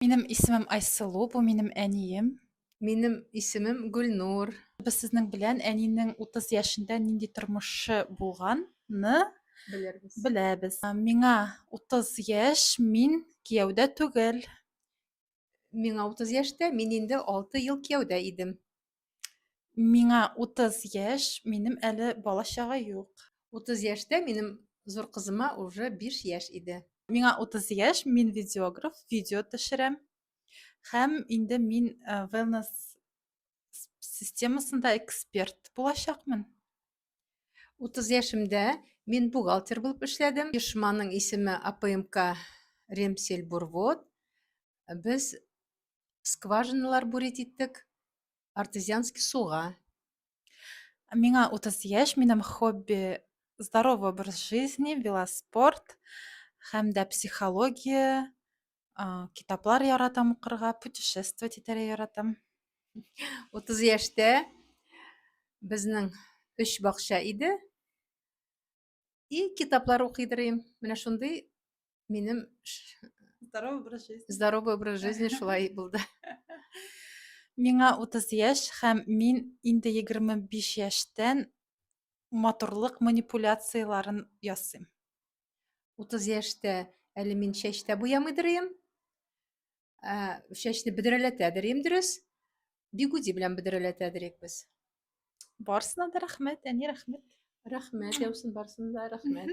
Минем исемем Айсылу, бу минем әнием. Минем исемем Гөлнур. Без сезнең белән әнинең 30 яшендә нинди тормышы булганны Белербез. беләбез. Миңа 30 яшь, мин кияүдә түгел. Миңа 30 яшьтә, мин инде 6 ел кияүдә идем. Миңа 30 яшь, минем әле бала чага юк. 30 яшьтә минем зур кызыма уже 5 яшь иде. Миңа 30 яшь, мин видеограф, видео төшерәм. Һәм инде мин wellness системасында эксперт булачакмын. 30 яшемдә мин бухгалтер булып эшләдем. Оешманың исеме АПМК Ремсельбурвод. Без скважиналар бурить иттек артезианский суга. Миңа 30 яшь, минем хобби здоровый образ жизни, велоспорт һәм дә психология, китаплар яратам укырга, путешествовать итәргә яратам. 30 яшьтә безнең 3 бакча иде. И китаплар укыйдырыйм. Менә шундый минем Здоровый образ жизни. здоровый образ жизни шулай булды. Миңа 30 яшь һәм мин инде 25 яшьтән матурлык манипуляцияларын ясыйм. 30 яшьтә әле мин чәч тә буямыйдырыйм. Чәчне бөдрәләтәдерим дөрес. Бигуди белән бөдрәләтәдерик без. Барысына да рәхмәт, әни рәхмәт. Рәхмәт, яусын барсын да рәхмәт.